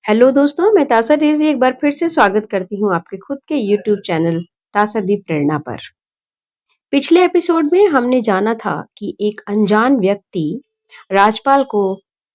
Hello दोस्तों, मैं तासा डेजी एक बार फिर से स्वागत करती हूँ आपके खुद के यूट्यूब चैनल तासादीप प्रेरणा पर। पिछले एपिसोड में हमने जाना था कि एक अनजान व्यक्ति राजपाल को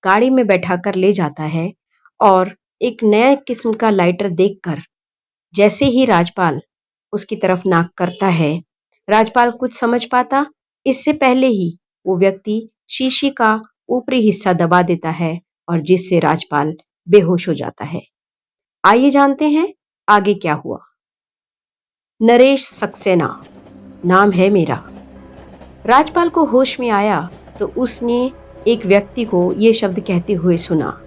गाड़ी में बैठाकर ले जाता है और एक नया किस्म का लाइटर देखकर जैसे ही राजपाल उसकी तरफ नाक करता है, राजपाल कुछ समझ पाता इससे पहले ही वो व्यक्ति शीशी का ऊपरी हिस्सा दबा देता है और जिससे राजपाल बेहोश हो जाता है। आइए जानते हैं आगे क्या हुआ। नरेश सक्सेना नाम है मेरा। राजपाल को होश में आया तो उसने एक व्यक्ति को ये शब्द कहते हुए सुना,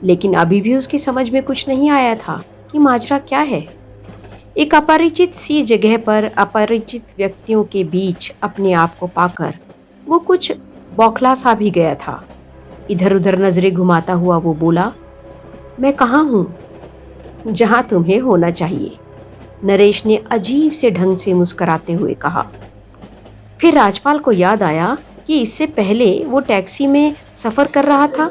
लेकिन अभी भी उसकी समझ में कुछ नहीं आया था कि माजरा क्या है। एक अपरिचित सी जगह पर अपरिचित व्यक्तियों के बीच अपने आप को पाकर वो कुछ बौखला सा भी गया था। इधर उधर नजरें घुमाता हुआ वो बोला, मैं कहाँ हूं? जहां तुम्हें होना चाहिए, नरेश ने अजीब से ढंग से मुस्कुराते हुए कहा। फिर राजपाल को याद आया कि इससे पहले वो टैक्सी में सफर कर रहा था।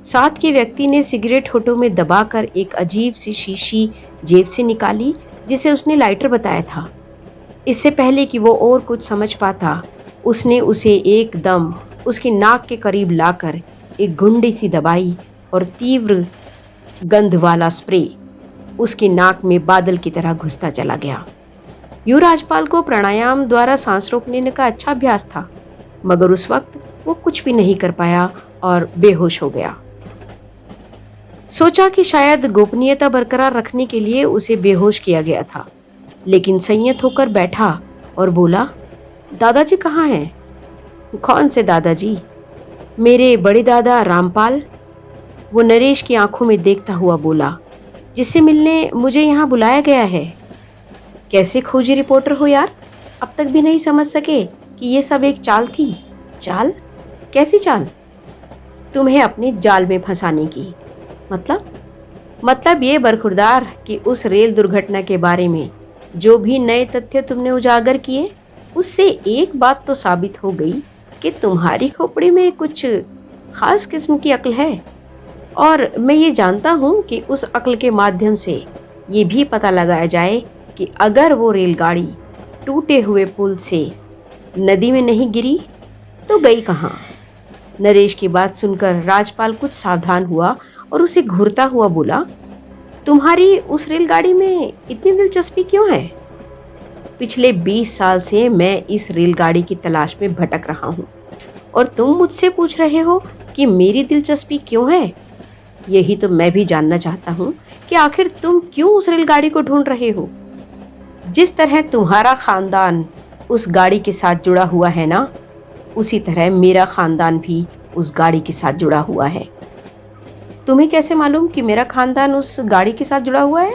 साथ के व्यक्ति ने सिगरेट होठों में दबाकर एक अजीब सी शीशी जेब से निकाली जिसे उसने लाइटर बताया था। इससे पहले कि वो और कुछ समझ पाता, उसने उसे एकदम उसकी नाक के करीब लाकर एक घुंडी सी दबाई और तीव्र गंध वाला स्प्रे उसकी नाक में बादल की तरह घुसता चला गया। यूं राजपाल को प्राणायाम द्वारा सांस रोकने का अच्छा अभ्यास था, मगर उस वक्त वो कुछ भी नहीं कर पाया और बेहोश हो गया। सोचा कि शायद गोपनीयता बरकरार रखने के लिए उसे बेहोश किया गया था, लेकिन संयत होकर बैठा और बोला, दादाजी कहाँ हैं? कौन से दादाजी? मेरे बड़े दादा रामपाल, वो नरेश की आंखों में देखता हुआ बोला, जिससे मिलने मुझे यहाँ बुलाया गया है। कैसे खोजी रिपोर्टर हो यार, अब तक भी नहीं समझ सके कि ये सब एक चाल थी? चाल? कैसी चाल? तुम्हें अपने जाल में फंसाने की। मतलब ये बरखुरदार कि उस रेल दुर्घटना के बारे में जो भी नए तथ्य तुमने उजागर किए, उससे एक बात तो साबित हो गई कि तुम्हारी खोपड़ी में कुछ खास किस्म की अक्ल है। और मैं ये जानता हूं कि उस अक्ल के माध्यम से ये भी पता लगाया जाए कि अगर वो रेलगाड़ी टूटे हुए पुल से नदी में नहीं गिरी तो गई कहां। नरेश की बात सुनकर राजपाल कुछ सावधान हुआ और उसे घूरता हुआ बोला, तुम्हारी उस रेलगाड़ी में इतनी दिलचस्पी क्यों है? पिछले 20 साल से मैं इस रेलगाड़ी की तलाश में भटक रहा हूं और तुम मुझसे पूछ रहे हो कि मेरी दिलचस्पी क्यों है। यही तो मैं भी जानना चाहता हूं कि आखिर तुम क्यों उस रेलगाड़ी को ढूंढ रहे हो। जिस तरह तुम्हारा खानदान उस गाड़ी के साथ जुड़ा हुआ है ना, उसी तरह मेरा खानदान भी उस गाड़ी के साथ जुड़ा हुआ है। तुम्हें कैसे मालूम कि मेरा खानदान उस गाड़ी के साथ जुड़ा हुआ है?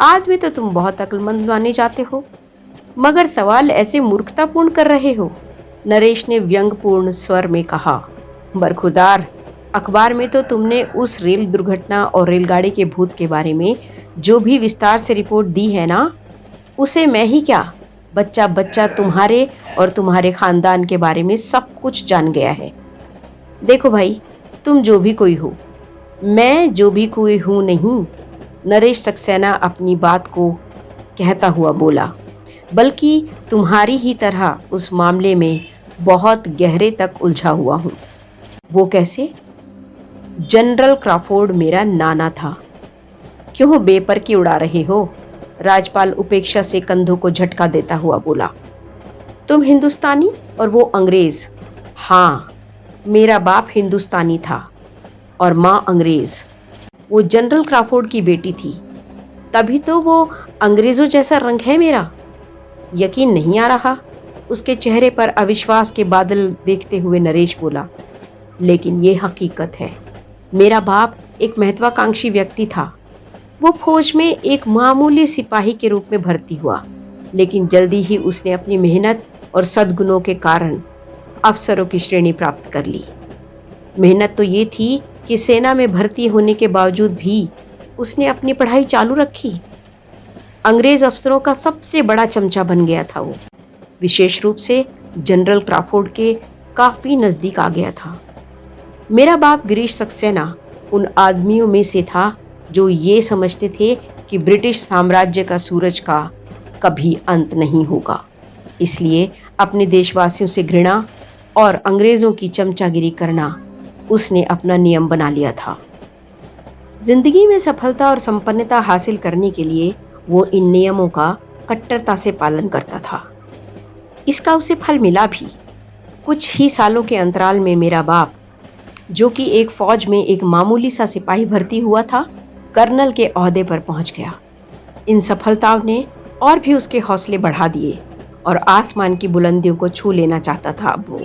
आदमी तो तुम बहुत अक्लमंद माने जाते हो, मगर सवाल ऐसे मूर्खतापूर्ण कर रहे हो। नरेश ने व्यंग्यपूर्ण स्वर में कहा, बरखुरदार, अखबार में तो तुमने उस रेल दुर्घटना और रेलगाड़ी के भूत के बारे में जो भी विस्तार से रिपोर्ट दी है ना, उसे मैं ही क्या, बच्चा बच्चा तुम्हारे और तुम्हारे खानदान के बारे में सब कुछ जान गया है। देखो भाई, तुम जो भी कोई हो, मैं जो भी कोई हूं नहीं। नरेश सक्सेना अपनी बात को कहता हुआ बोला, बल्कि तुम्हारी ही तरह उस मामले में बहुत गहरे तक उलझा हुआ हूं। वो कैसे? जनरल क्रॉफोर्ड मेरा नाना था। क्यों बेपर की उड़ा रहे हो? राजपाल उपेक्षा से कंधों को झटका देता हुआ बोला, तुम हिंदुस्तानी और वो अंग्रेज। हाँ, मेरा बाप हिंदुस्तानी था और माँ अंग्रेज। वो जनरल क्रॉफोर्ड की बेटी थी, तभी तो वो अंग्रेजों जैसा रंग है मेरा। यकीन नहीं आ रहा? उसके चेहरे पर अविश्वास के बादल देखते हुए नरेश बोला, लेकिन ये हकीकत है। मेरा बाप एक महत्वाकांक्षी व्यक्ति था। वो फौज में एक मामूली सिपाही के रूप में भर्ती हुआ, लेकिन जल्दी ही उसने अपनी मेहनत और सद्गुणों के कारण अफसरों की श्रेणी प्राप्त कर ली। मेहनत तो ये थी कि सेना में भर्ती होने के बावजूद भी उसने अपनी पढ़ाई चालू रखी। अंग्रेज अफसरों का सबसे बड़ा चमचा बन गया था वो, विशेष रूप से जनरल क्रॉफोर्ड के काफी नजदीक आ गया था। मेरा बाप गिरीश सक्सेना उन आदमियों में से था जो ये समझते थे कि ब्रिटिश साम्राज्य का सूरज का कभी अंत नहीं होगा। इसलिए अपने देशवासियों से घृणा और अंग्रेजों की चमचागिरी करना उसने अपना नियम बना लिया था। जिंदगी में सफलता और संपन्नता हासिल करने के लिए वो इन नियमों का कट्टरता से पालन करता था। इसका उसे फल मिला भी। कुछ ही सालों के अंतराल में मेरा बाप, जो कि एक फौज में एक मामूली सा सिपाही भर्ती हुआ था, कर्नल के ओहदे पर पहुंच गया। इन सफलताओं ने और भी उसके हौसले बढ़ा दिए और आसमान की बुलंदियों को छू लेना चाहता था अब वो।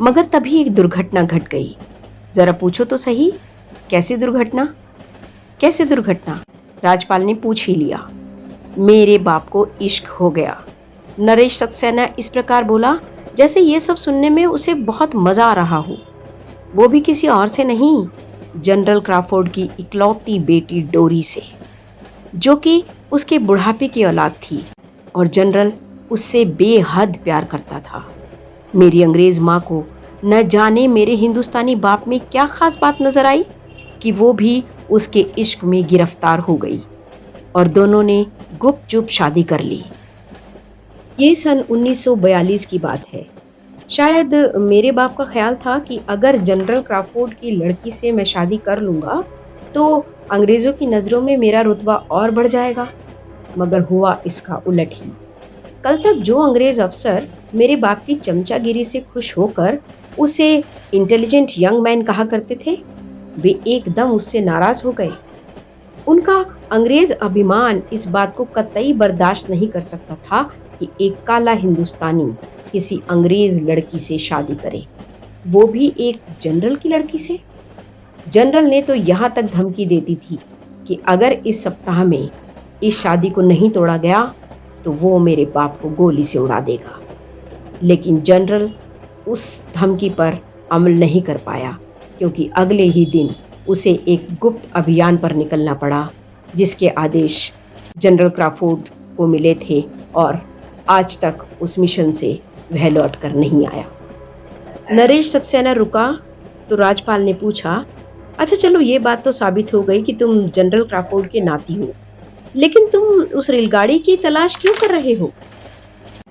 मगर तभी एक दुर्घटना घट गई। जरा पूछो तो सही, कैसी दुर्घटना? कैसे दुर्घटना? राजपाल ने पूछ ही लिया। मेरे बाप को इश्क हो गया। नरेश सक्सेना इस प्रकार बोला जैसे ये सब सुनने में उसे बहुत मजा आ रहा हो। वो भी किसी और से नहीं, जनरल क्राफोर्ड की इकलौती बेटी डोरी से, जो कि उसके बुढ़ापे की औलाद थी और जनरल उससे बेहद प्यार करता था। मेरी अंग्रेज माँ को न जाने मेरे हिंदुस्तानी बाप में क्या खास बात नजर आई कि वो भी उसके इश्क में गिरफ्तार हो गई और दोनों ने गुपचुप शादी कर ली। ये सन 1942 की बात है। शायद मेरे बाप का ख्याल था कि अगर जनरल क्राफोर्ड की लड़की से मैं शादी कर लूंगा तो अंग्रेजों की नजरों में मेरा रुतबा और बढ़ जाएगा। मगर हुआ इसका उलट ही। कल तक जो अंग्रेज अफसर मेरे बाप की चमचागिरी से खुश होकर उसे इंटेलिजेंट यंग मैन कहा करते थे, वे एकदम उससे नाराज हो गए। उनका अंग्रेज अभिमान इस बात को कतई बर्दाश्त नहीं कर सकता था कि एक काला हिंदुस्तानी किसी अंग्रेज लड़की से शादी करे, वो भी एक जनरल की लड़की से। जनरल ने तो यहाँ तक धमकी देती थी कि अगर इस सप्ताह में इस शादी को नहीं तोड़ा गया तो वो मेरे बाप को गोली से उड़ा देगा। लेकिन जनरल उस धमकी पर अमल नहीं कर पाया, क्योंकि अगले ही दिन उसे एक गुप्त अभियान पर निकलना पड़ा, जिसके आदेश जनरल क्राफोर्ड को मिले थे और आज तक उस मिशन से वह लौट कर नहीं आया। नरेश सक्सेना रुका तो राजपाल ने पूछा, अच्छा चलो ये बात तो साबित हो गई कि तुम जनरल क्राफोर्ड के नाती हो, लेकिन तुम उस रेलगाड़ी की तलाश क्यों कर रहे हो?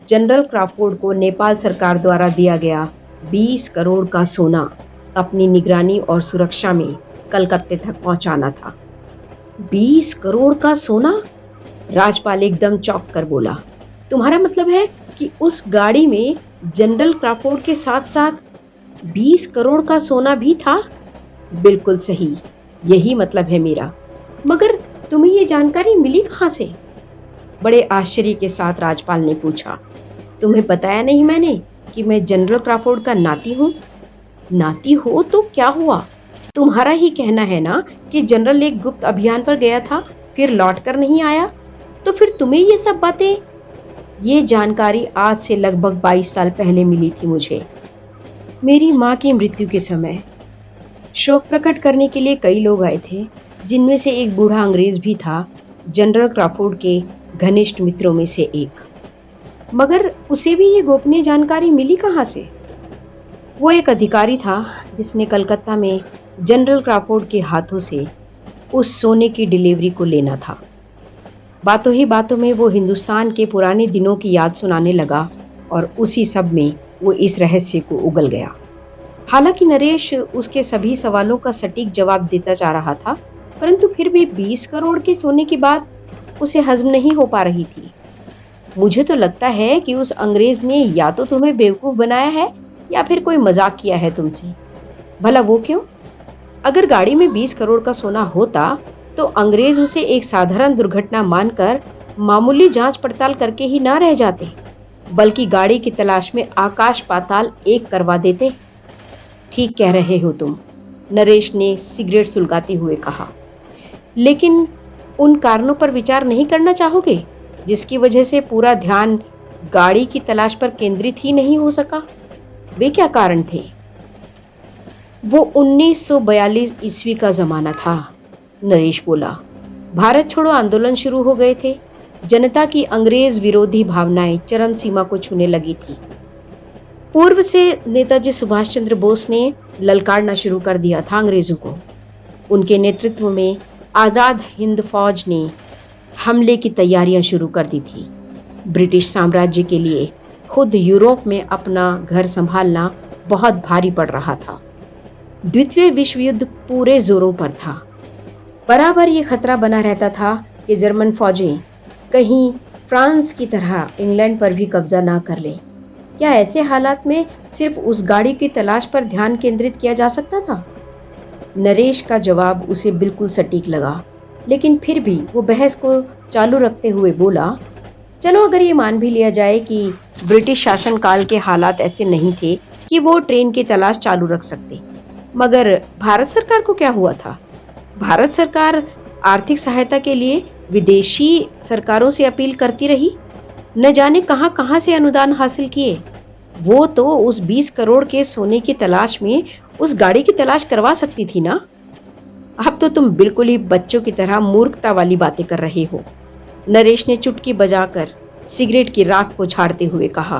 जनरल क्राफोर्ड को नेपाल सरकार द्वारा दिया गया 20 करोड़ का सोना अपनी निगरानी और सुरक्षा में कलकत्ते तक पहुंचाना था। 20 करोड़ का सोना? राजपाल एकदम चौंक कर बोला, तुम्हारा मतलब है कि उस गाड़ी में जनरल क्राफोर्ड के साथ साथ 20 करोड़ का सोना भी था? बिल्कुल सही, यही मतलब है मेरा। मगर तुम्हें ये जानकारी मिली कहां से? बड़े आश्चर्य के साथ राजपाल ने पूछा, तुम्हें बताया नहीं मैंने कि मैं जनरल क्राफोर्ड का नाती हूं? नाती हो तो क्या हुआ? तुम्हारा ही कहना है ना कि जनरल एक गुप्त अभियान पर गया था, फिर लौटकर नहीं आया, तो फिर तुम्हें ये सब बातें? ये जानकारी आज से लगभग 22 साल पहले मिली थी मुझे, मेरी माँ की मृत्यु के समय। शोक प्रकट करने के लिए कई लोग आए थे, जिनमें से एक बूढ़ा अंग्रेज भी था, जनरल क्राफोर्ड के घनिष्ठ मित्रों में से एक। मगर उसे भी ये गोपनीय जानकारी मिली कहाँ से? वो एक अधिकारी था जिसने कलकत्ता में जनरल क्राफोर्ड के हाथों से उस सोने की डिलीवरी को लेना था। बातों ही बातों में वो हिंदुस्तान के पुराने दिनों की याद सुनाने लगा और उसी सब में वो इस रहस्य को उगल गया। हालांकि नरेश उसके सभी सवालों का सटीक जवाब देता जा रहा था, परंतु फिर भी 20 करोड़ के सोने की बात उसे हजम नहीं हो पा रही थी। मुझे तो लगता है कि उस अंग्रेज ने या तो तुम्हें बेवकूफ बनाया है या फिर कोई मजाक किया है तुमसे। भला वो क्यों? अगर गाड़ी में 20 करोड़ का सोना होता तो अंग्रेज उसे एक साधारण दुर्घटना मानकर मामूली जांच पड़ताल करके ही ना रह जाते, बल्कि गाड़ी की तलाश में आकाश पाताल एक करवा देते। ठीक कह रहे हो तुम, नरेश ने सिगरेट सुलगाते हुए कहा, लेकिन उन कारणों पर विचार नहीं करना चाहोगे जिसकी वजह से पूरा ध्यान गाड़ी की तलाश पर केंद्रित ही नहीं हो सका? वे क्या कारण थे? वो 1942 ईस्वी का जमाना था, नरेश बोला। भारत छोड़ो आंदोलन शुरू हो गए थे। जनता की अंग्रेज विरोधी भावनाएं चरम सीमा को छूने लगी थी। पूर्व से नेताजी सुभाष चंद्र बोस ने ललकारना शुरू कर दिया था अंग्रेजों को। उनके नेतृत्व में आज़ाद हिंद फौज ने हमले की तैयारियां शुरू कर दी थी। ब्रिटिश साम्राज्य के लिए खुद यूरोप में अपना घर संभालना बहुत भारी पड़ रहा था। द्वितीय विश्व युद्ध पूरे जोरों पर था। बराबर ये खतरा बना रहता था कि जर्मन फौजें कहीं फ्रांस की तरह इंग्लैंड पर भी कब्जा ना कर ले। क्या ऐसे हालात में सिर्फ उस गाड़ी की तलाश पर ध्यान केंद्रित किया जा सकता था? नरेश का जवाब उसे बिल्कुल सटीक लगा, लेकिन फिर भी वो बहस को चालू रखते हुए बोला, चलो अगर ये मान भी लिया जाए कि ब्रिटिश शासनकाल के हालात ऐसे नहीं थे कि वो ट्रेन की तलाश चालू रख सकते, मगर भारत सरकार को क्या हुआ था? भारत सरकार आर्थिक सहायता के लिए विदेशी सरकारों से अपील करती रही, न जाने कहां कहां से अनुदान हासिल किए। वो तो उस 20 करोड़ के सोने की तलाश में उस गाड़ी की तलाश करवा सकती थी ना। अब तो तुम बिल्कुल ही बच्चों की तरह मूर्खता वाली बातें कर रहे हो। नरेश ने चुटकी बजाकर सिगरेट की राख को झाड़ते हुए कहा,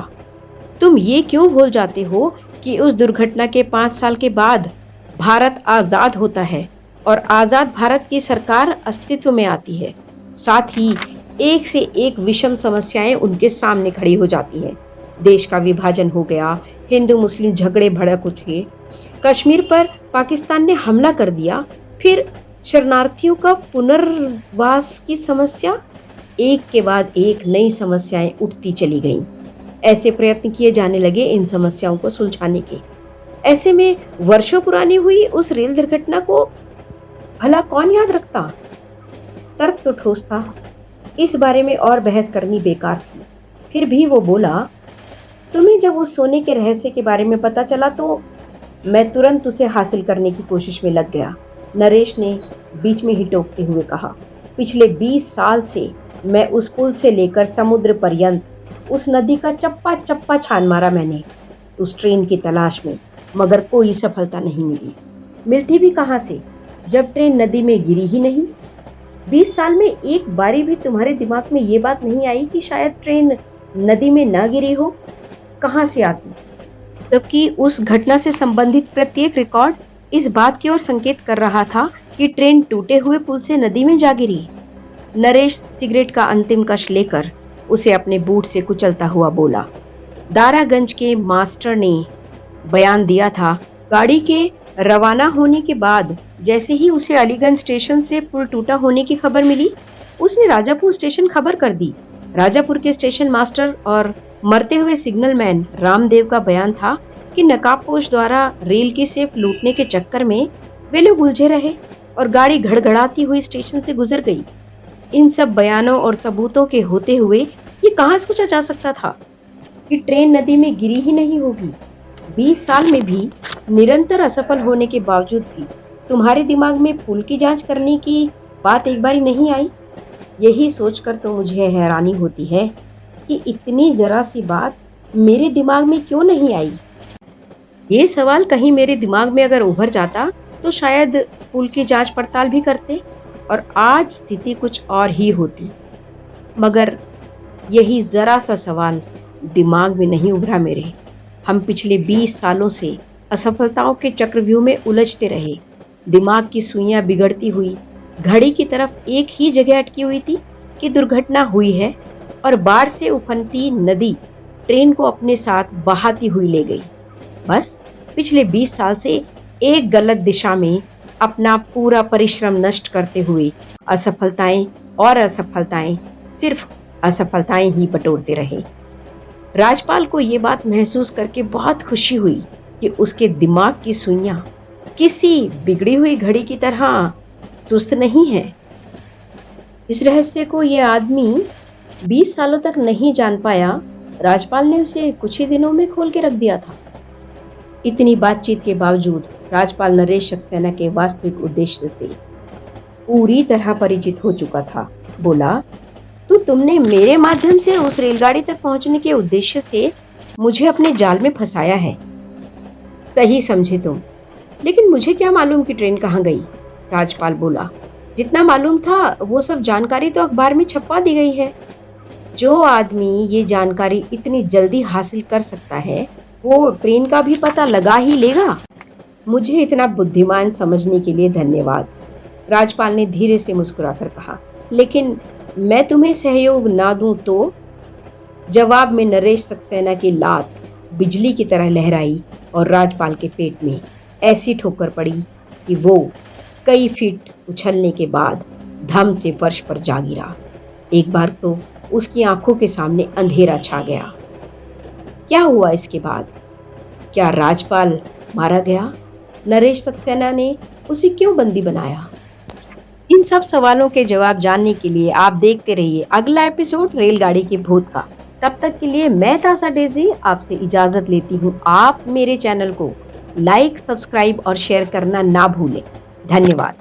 तुम ये क्यों भूल जाते हो कि उस दुर्घटना के 5 साल के बाद भारत आजाद होता है और आजाद भारत की सरकार अस्तित्व में आती है। साथ ही एक से एक विषम समस्याएं उनके सामने खड़ी हो जाती हैं। देश का विभाजन हो गया, हिंदू मुस्लिम झगड़े भड़क उठे, कश्मीर पर पाकिस्तान ने हमला कर दिया, फिर शरणार्थियों का पुनर्वास की समस्या, एक के बाद एक नई समस्याएं उठती चली गईं। ऐसे प्रयत्न किए जाने लगे इन समस्याओं को सुलझाने के। ऐसे में वर्षों पुरानी हुई उस रेल दुर्घटना को भला कौन याद रखता? तर्क तो ठोस था, इस बारे में और बहस करनी बेकार थी। फिर भी वो बोला, तुम्हें जब उस सोने के रहस्य के बारे में पता चला तो मैं तुरंत उसे हासिल करने की कोशिश में लग गया। नरेश ने बीच में ही टोकते हुए कहा, पिछले 20 साल से मैं उस पुल से लेकर समुद्र पर्यंत उस नदी का चप्पा चप्पा छान मारा मैंने उस ट्रेन की तलाश में, मगर कोई सफलता नहीं मिली। मिलती भी कहां से जब ट्रेन नदी में गिरी ही नहीं। 20 साल में एक बारी भी तुम्हारे दिमाग में ये बात नहीं आई कि शायद ट्रेन नदी में ना गिरी हो? कहां से आती? जबकि उस घटना से संबंधित प्रत्येक रिकॉर्ड इस बात की ओर संकेत कर रहा था कि ट्रेन टूटे हुए पुल से नदी में जा गिरी। नरेश सिगरेट का अंतिम कश लेकर उसे अपने बूट से कुचलता हुआ बोला, दारागंज के मास्टर ने बयान दिया था, गाड़ी के रवाना होने के बाद जैसे ही उसे अलीगंज स्टेशन से पुल टूटा होने की खबर मिली, उसने राजापुर स्टेशन खबर कर दी। राजापुर के स्टेशन मास्टर और मरते हुए सिग्नल मैन रामदेव का बयान था कि नकाबपोश द्वारा रेल की सेफ लूटने के चक्कर में वे लोग उलझे रहे और गाड़ी घड़घड़ाती हुई स्टेशन से गुजर गई। इन सब बयानों और सबूतों के होते हुए ये कहां सोचा जा सकता था कि ट्रेन नदी में गिरी ही नहीं होगी। 20 साल में भी निरंतर असफल होने के बावजूद भी तुम्हारे दिमाग में पुल की जांच करने की बात एक बार नहीं आई। यही सोचकर तो मुझे हैरानी होती है कि इतनी जरा सी बात मेरे दिमाग में क्यों नहीं आई। ये सवाल कहीं मेरे दिमाग में अगर उभर जाता तो शायद पुल की जांच पड़ताल भी करते और आज स्थिति कुछ और ही होती, मगर यही जरा सा सवाल दिमाग में नहीं उभरा मेरे। हम पिछले 20 सालों से असफलताओं के चक्रव्यूह में उलझते रहे। दिमाग की सुइयां बिगड़ती हुई घड़ी की तरफ एक ही जगह अटकी हुई थी कि दुर्घटना हुई है और बाढ़ से उफनती नदी ट्रेन को अपने साथ बहाती हुई ले गई। बस पिछले 20 साल से एक गलत दिशा में अपना पूरा परिश्रम नष्ट करते हुए असफलताएं और असफलताएं, सिर्फ असफलताएं ही बटोरते रहे। राजपाल को ये बात महसूस करके बहुत खुशी हुई कि उसके दिमाग की सुइयां किसी बिगड़ी हुई घड़ी की तरह सुस्त नहीं है। इस रहस्य को ये आदमी 20 सालों तक नहीं जान पाया, राजपाल ने उसे कुछ ही दिनों में खोल के रख दिया था। इतनी बातचीत के बावजूद राजपाल नरेश सक्सेना के वास्तविक उद्देश्य से पूरी तरह परिचित हो चुका था। बोला, तो तुमने मेरे माध्यम से उस रेलगाड़ी तक पहुंचने के उद्देश्य से मुझे अपने जाल में फंसाया है। सही समझे तुम, लेकिन मुझे क्या मालूम कि ट्रेन कहाँ गई? राजपाल बोला, जितना मालूम था वो सब जानकारी तो अखबार में छपवा दी गई है। जो आदमी ये जानकारी इतनी जल्दी हासिल कर सकता है वो ट्रेन का भी पता लगा ही लेगा। मुझे इतना बुद्धिमान समझने के लिए धन्यवाद। राजपाल ने धीरे से मुस्कुराकर कहा। लेकिन मैं तुम्हें सहयोग ना दूं तो? जवाब में नरेश सक्सेना की लात बिजली की तरह लहराई और राजपाल के पेट में ऐसी ठोकर पड़ी कि वो कई फीट उछलने के बाद धम से फर्श पर जा गिरा। एक बार तो उसकी आंखों के सामने अंधेरा छा गया। क्या हुआ इसके बाद? क्या राजपाल मारा गया? नरेश सक्सेना ने उसे क्यों बंदी बनाया? इन सब सवालों के जवाब जानने के लिए आप देखते रहिए अगला एपिसोड रेलगाड़ी के भूत का। तब तक के लिए मैं तासा डेजी आपसे इजाजत लेती हूँ। आप मेरे चैनल को लाइक, सब्सक्राइब और शेयर करना ना भूलें। धन्यवाद।